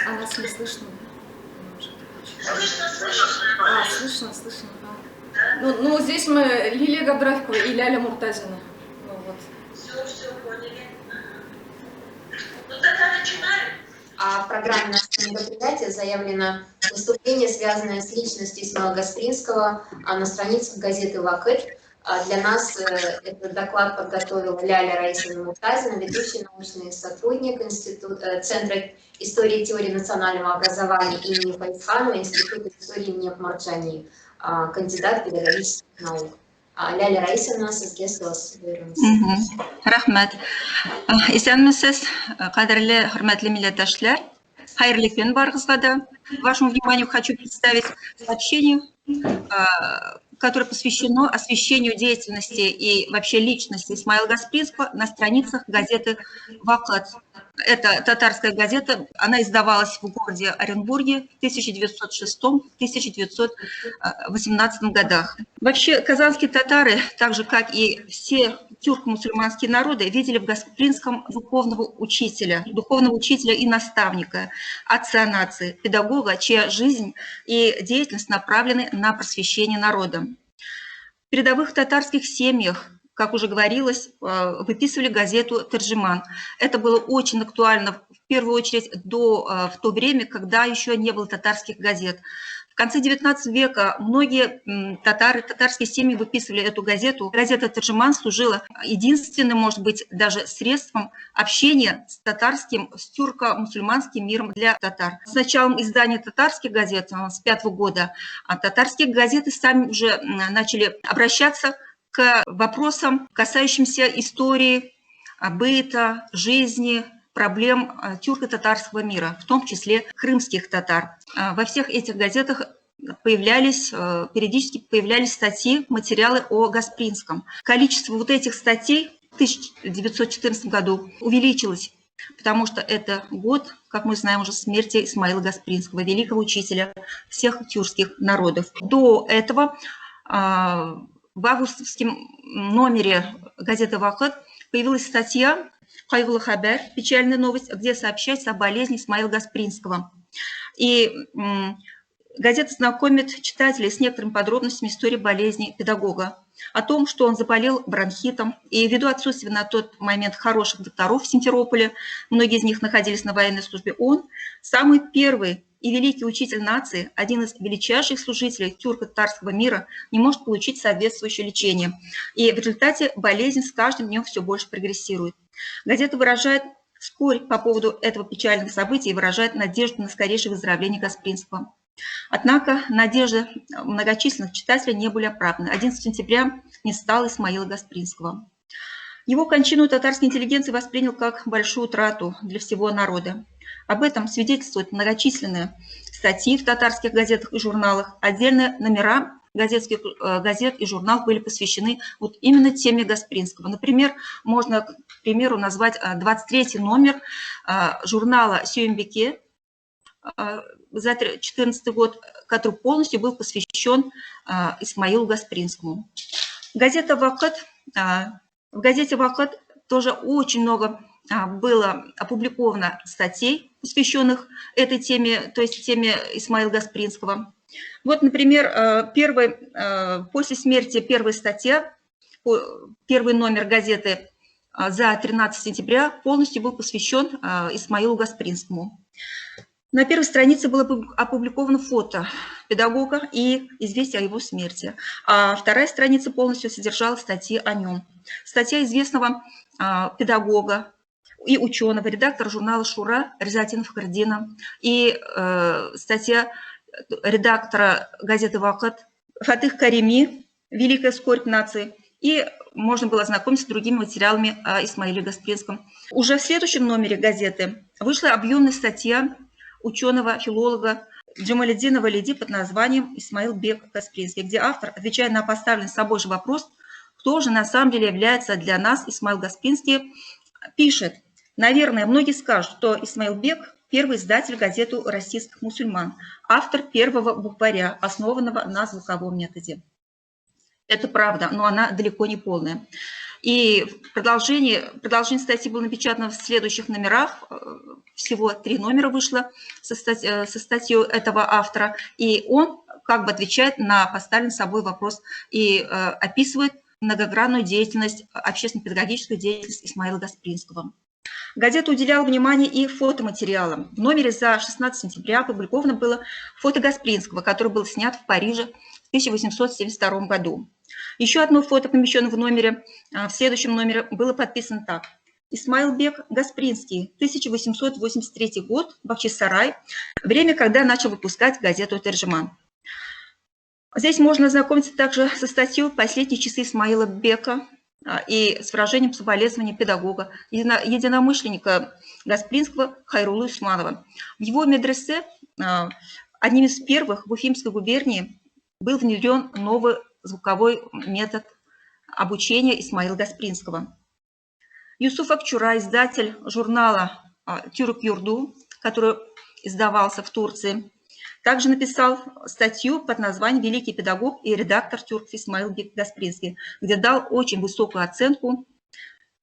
А нас не слышно, да? Слышно, слышно. Ну, здесь мы Лилия Габдрахикова и Ляля Муртазина. Ну, вот. Все поняли. Ну, тогда начинаем. В программе нашего мероприятия заявлено выступление, связанное с личностью Исмаила Гаспринского на страницах газеты «Вакыт». Для нас этот доклад подготовила Ляля Раисовна Муртазина, ведущий научный сотрудник Центра истории и теории национального образования имени Файзханова, Института истории имени Акмарджани, кандидат педагогических наук. Ляля Раисовна, сізге сөз беріңіз. Рахмет. Исәнмесез, кадерле, хөрмәтле милләттәшләр. Хәерле көн барыгызга да. Вашему вниманию хочу представить сообщение, которое посвящено освещению деятельности и вообще личности Исмаила Гаспринского на страницах газеты «Вакыт». Это татарская газета, она издавалась в городе Оренбурге в 1906-1918 годах. Вообще казанские татары, так же как и все тюрко-мусульманские народы, видели в Гаспринском духовного учителя и наставника, отца нации, педагога, чья жизнь и деятельность направлены на просвещение народа. В передовых татарских семьях, как уже говорилось, выписывали газету «Терджиман». Это было очень актуально, в первую очередь, в то время, когда еще не было татарских газет. В конце XIX века многие татарские семьи выписывали эту газету. Газета «Терджиман» служила единственным, может быть, даже средством общения с тюрко-мусульманским миром для татар. С началом издания татарских газет с 5 года татарские газеты сами уже начали обращаться к вопросам, касающимся истории, быта, жизни, проблем тюрко-татарского мира, в том числе крымских татар. Во всех этих газетах периодически появлялись статьи, материалы о Гаспринском. Количество вот этих статей в 1914 году увеличилось, потому что это год, как мы знаем, уже смерти Исмаила Гаспринского, великого учителя всех тюркских народов. До этого в августовском номере газеты «Вакыт» появилась статья «Кайгылы хабар», печальная новость, где сообщается о болезни Исмаила Гаспринского. И газета знакомит читателей с некоторыми подробностями истории болезни педагога, о том, что он заболел бронхитом, и ввиду отсутствия на тот момент хороших докторов в Симферополе, многие из них находились на военной службе, он, самый первый и великий учитель нации, один из величайших служителей тюрко-татарского мира, не может получить соответствующее лечение. И в результате болезнь с каждым днем все больше прогрессирует. Газета выражает скорбь по поводу этого печального события и выражает надежду на скорейшее выздоровление Гаспринского. Однако надежды многочисленных читателей не были оправданы. 11 сентября не стало Исмаила Гаспринского. Его кончину татарской интеллигенции воспринял как большую утрату для всего народа. Об этом свидетельствуют многочисленные статьи в татарских газетах и журналах. Отдельные номера газет и журналов были посвящены вот именно теме Гаспринского. Например, можно, к примеру, назвать 23-й номер журнала «Сюембеке» за 2014 год, который полностью был посвящен Исмаилу Гаспринскому. В газете «Вакыт» тоже очень много было опубликовано статей, посвященных этой теме, то есть теме Исмаила Гаспринского. Вот, например, после смерти первая статья, первый номер газеты за 13 сентября полностью был посвящен Исмаилу Гаспринскому. На первой странице было опубликовано фото педагога и известие о его смерти. А вторая страница полностью содержала статьи о нем. Статья известного педагога и ученого, редактора журнала «Шура» Ризатина Фахриддина, и статья редактора газеты «Вакыт» Фатых Карими «Великая скорбь нации». И можно было ознакомиться с другими материалами о Исмаиле Гаспринском. Уже в следующем номере газеты вышла объемная статья ученого-филолога Джамаледдина Валиди под названием «Исмаил Бек Гаспринский», где автор, отвечая на поставленный собой же вопрос, кто же на самом деле является для нас Исмаил Гаспринский, пишет: «Наверное, многие скажут, что Исмаил Бек – первый издатель газеты российских мусульман, автор первого букваря, основанного на звуковом методе». Это правда, но она далеко не полная. И продолжение статьи было напечатано в следующих номерах. Всего 3 номера вышло со статьей этого автора. И он как бы отвечает на поставленный собой вопрос и описывает многогранную деятельность, общественно-педагогическую деятельность Исмаила Гаспринского. Газета уделяла внимание и фотоматериалам. В номере за 16 сентября опубликовано было фото Гаспринского, которое было снято в Париже в 1872 году. Еще одно фото, помещенное в номере, в следующем номере, было подписано так. Исмаилбек Гаспринский, 1883 год, Бахчисарай, время, когда начал выпускать газету «Тержеман». Здесь можно ознакомиться также со статьей «Последние часы Исмаила Бека» и с выражением соболезнования педагога, единомышленника Гаспринского Хайрулы Усманова. В его медресе, одним из первых в Уфимской губернии, был внедрен новый звуковой метод обучения Исмаила Гаспринского. Юсуф Акчура, издатель журнала «Тюрк-Юрду», который издавался в Турции, также написал статью под названием «Великий педагог и редактор Тюрк Исмаил Гаспринский», где дал очень высокую оценку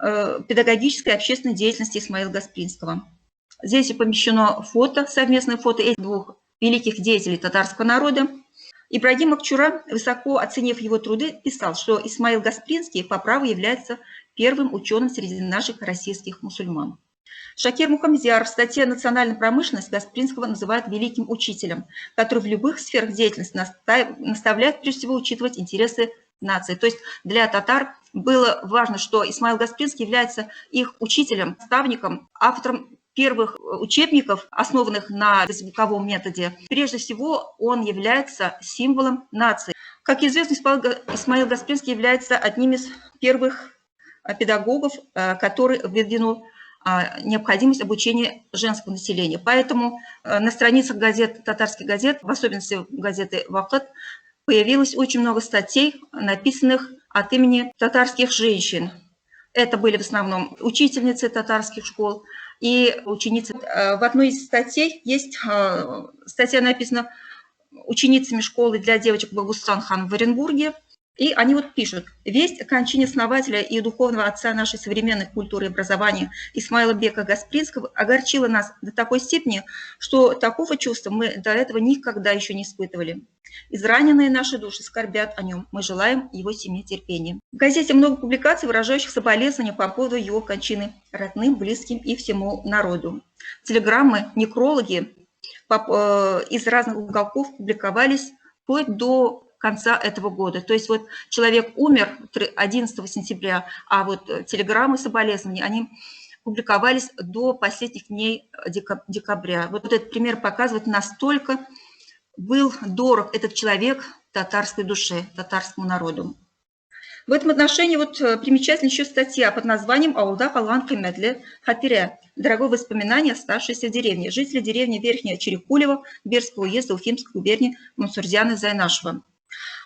педагогической и общественной деятельности Исмаила Гаспринского. Здесь и помещено фото, совместное фото этих двух великих деятелей татарского народа. Ибрагим Акчура, высоко оценив его труды, писал, что Исмаил Гаспринский по праву является первым ученым среди наших российских мусульман. Шакир Мухамедиар в статье «Национальная промышленность» Гаспринского называет великим учителем, который в любых сферах деятельности наставляет прежде всего учитывать интересы нации. То есть для татар было важно, что Исмаил Гаспринский является их учителем, наставником, автором первых учебников, основанных на звуковом методе. Прежде всего, он является символом нации. Как известно, Исмаил Гаспринский является одним из первых педагогов, который выдвинул необходимость обучения женского населения. Поэтому на страницах газет, татарских газет, в особенности газеты «Вакыт», появилось очень много статей, написанных от имени татарских женщин. Это были в основном учительницы татарских школ и ученицы. В одной из статей есть статья, написана ученицами школы для девочек Багустан-хан в Оренбурге. И они вот пишут: «Весть о кончине основателя и духовного отца нашей современной культуры и образования Исмаила Бека Гаспринского огорчила нас до такой степени, что такого чувства мы до этого никогда еще не испытывали. Израненные наши души скорбят о нем, мы желаем его семье терпения». В газете много публикаций, выражающих соболезнования по поводу его кончины родным, близким и всему народу. Телеграммы, некрологи из разных уголков публиковались вплоть до конца этого года. То есть вот человек умер 11 сентября, а вот телеграммы соболезнования, они публиковались до последних дней декабря. Вот этот пример показывает, настолько был дорог этот человек татарской душе, татарскому народу. В этом отношении вот примечательна еще статья под названием «Аулда Калган Кыйммәтле Хатирә». Дорогое воспоминание, оставшееся в деревне. Жители деревни Верхняя Черекулева, Бердского уезда Уфимской губернии Мансурзяна Зайнашева.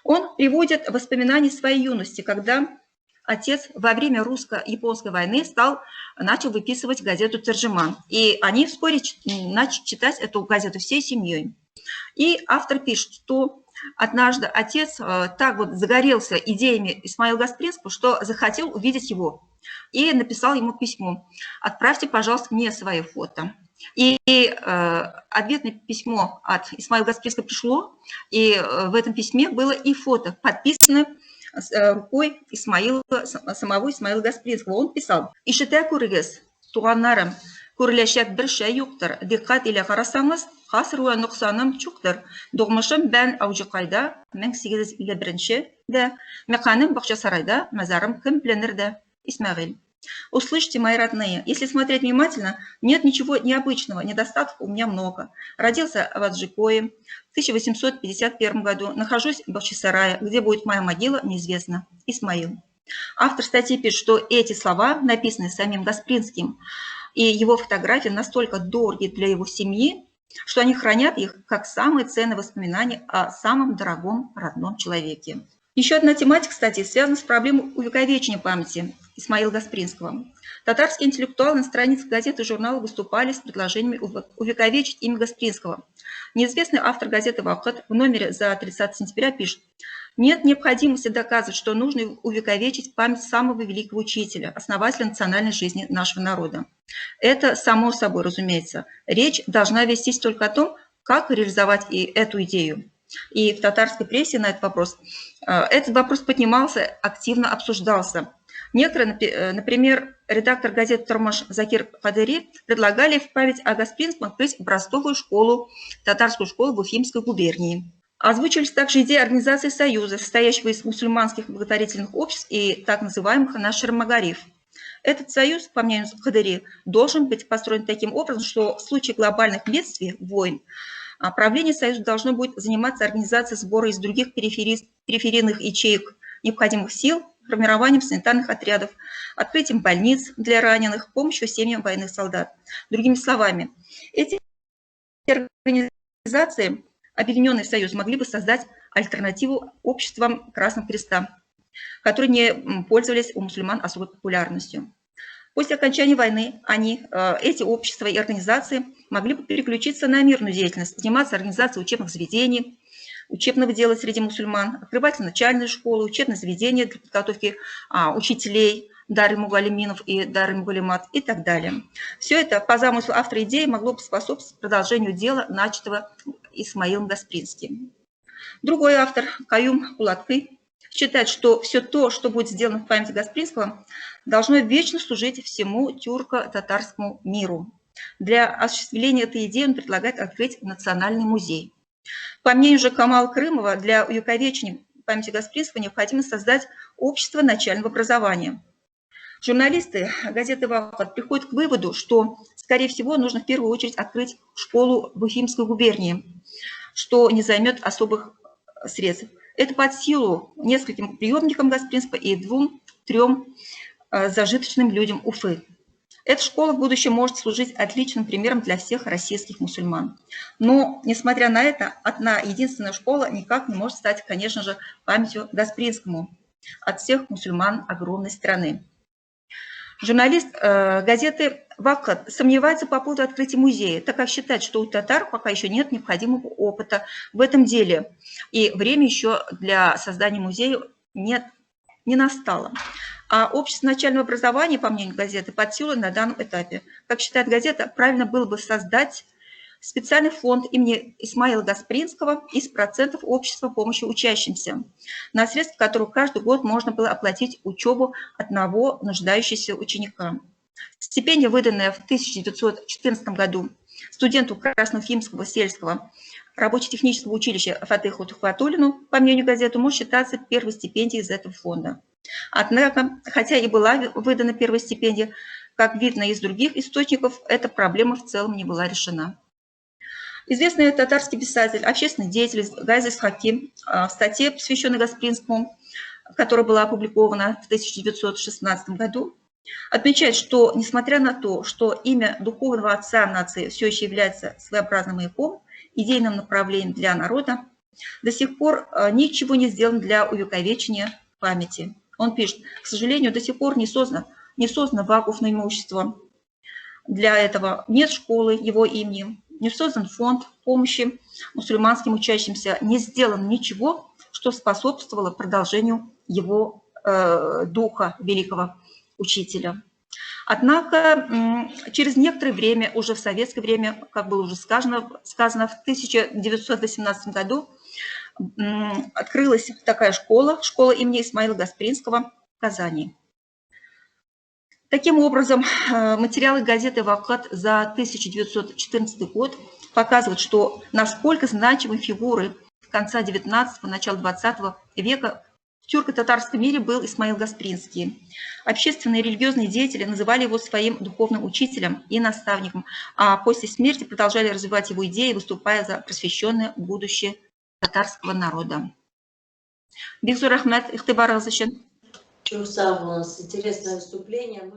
Он приводит воспоминания своей юности, когда отец во время русско-японской войны начал выписывать газету «Тержеман». И они вскоре начали читать эту газету всей семьей. И автор пишет, что однажды отец так вот загорелся идеями Исмаила Гаспринского, что захотел увидеть его. И написал ему письмо: «Отправьте, пожалуйста, мне свои фото». И ответное письмо от Исмаила Гаспринского пришло, и в этом письме было и фото, подписанное рукой самого Исмаила Гаспринского. Он писал: «Ишете күрегез, туганнарым, күреләчәк бер шәй юктыр. Диккәт илә карасаңыз, хасыр вә нуксаным чуктыр. Doğмышым бән Аужикайда 1851-дә, мәканым Бакчасарайда, мазарым кем беленер дә. Исмәгыйль». «Услышьте, мои родные, если смотреть внимательно, нет ничего необычного, недостатков у меня много. Родился в Аджикое в 1851 году, нахожусь в Бахчисарае, где будет моя могила, неизвестно. Исмаил». Автор статьи пишет, что эти слова, написанные самим Гаспринским, и его фотографии настолько дороги для его семьи, что они хранят их как самые ценные воспоминания о самом дорогом родном человеке. Еще одна тематика, кстати, связана с проблемой увековечения памяти Исмаила Гаспринского. Татарские интеллектуалы на страницах газеты и журнала выступали с предложениями увековечить имя Гаспринского. Неизвестный автор газеты «Вакыт» в номере за 30 сентября пишет: Нет необходимости доказывать, что нужно увековечить память самого великого учителя, основателя национальной жизни нашего народа. Это само собой, разумеется. Речь должна вестись только о том, как реализовать и эту идею. И в татарской прессе на этот вопрос поднимался, активно обсуждался. Некоторые, например, редактор газеты «Тормаш» Закир Кадыри предлагали в память о Гаспринском открыть образцовую школу, татарскую школу в Уфимской губернии. Озвучивались также идеи организации союза, состоящего из мусульманских благотворительных обществ и так называемых Нашир Магариф. Этот союз, по мнению Кадыри, должен быть построен таким образом, что в случае глобальных бедствий, войн, правление союза должно будет заниматься организацией сбора из других периферийных ячеек необходимых сил, формированием санитарных отрядов, открытием больниц для раненых, помощью семьям военных солдат. Другими словами, эти организации, объединенный союз, могли бы создать альтернативу обществам Красного Креста, которые не пользовались у мусульман особой популярностью. После окончания войны эти общества и организации могли бы переключиться на мирную деятельность, заниматься организацией учебных заведений, учебного дела среди мусульман, открывать начальные школы, учебные заведения для подготовки учителей, дар-и-мугалиминов и дар-и-мугалимат и так далее. Все это, по замыслу автора идеи, могло бы способствовать продолжению дела, начатого Исмаилом Гаспринским. Другой автор, Каюм Кулаткы, считает, что все то, что будет сделано в память Гаспринского, должно вечно служить всему тюрко-татарскому миру. Для осуществления этой идеи он предлагает открыть национальный музей. По мнению же Камала Крымова, для увековечения памяти Гаспринского необходимо создать общество начального образования. Журналисты газеты «Вахат» приходят к выводу, что, скорее всего, нужно в первую очередь открыть школу в Уфимской губернии, что не займет особых средств. Это под силу нескольким приемникам Гаспринского и 2-3 зажиточным людям Уфы. Эта школа в будущем может служить отличным примером для всех российских мусульман. Но, несмотря на это, одна единственная школа никак не может стать, конечно же, памятью Гаспринскому от всех мусульман огромной страны. Журналист газеты «Вахат» сомневается по поводу открытия музея, так как считает, что у татар пока еще нет необходимого опыта в этом деле, и время еще для создания музея не настало. А общество начального образования, по мнению газеты, под силу на данном этапе. Как считает газета, правильно было бы создать специальный фонд имени Исмаила Гаспринского из процентов общества помощи учащимся, на средства которого каждый год можно было оплатить учебу одного нуждающегося ученика. Стипендия, выданная в 1914 году студенту Красноуфимского сельского рабоче-технического училища Фатыху Тухватуллину, по мнению газеты, может считаться первой стипендией из этого фонда. Однако, хотя и была выдана первая стипендия, как видно из других источников, эта проблема в целом не была решена. Известный татарский писатель, общественный деятель Гайзис Хаким в статье, посвященной Гаспринскому, которая была опубликована в 1916 году, отмечает, что, несмотря на то, что имя духовного отца нации все еще является своеобразным маяком, идейным направлением для народа, до сих пор ничего не сделано для увековечения памяти. Он пишет: к сожалению, до сих пор не создано вакуф на имущество. Для этого нет школы его именем, не создан фонд помощи мусульманским учащимся, не сделано ничего, что способствовало продолжению его духа великого учителя. Однако через некоторое время, уже в советское время, как было уже сказано, в 1918 году открылась такая школа имени Исмаила Гаспринского в Казани. Таким образом, материалы газеты «Вахат» за 1914 год показывают, что насколько значимой фигурой конца XIX – начала XX века в тюрко-татарском мире был Исмаил Гаспринский. Общественные и религиозные деятели называли его своим духовным учителем и наставником, а после смерти продолжали развивать его идеи, выступая за просвещенное будущее татарского народа. Бигзур Ахмед, Ихтибар Разыщен. Чурсав, у нас интересное выступление.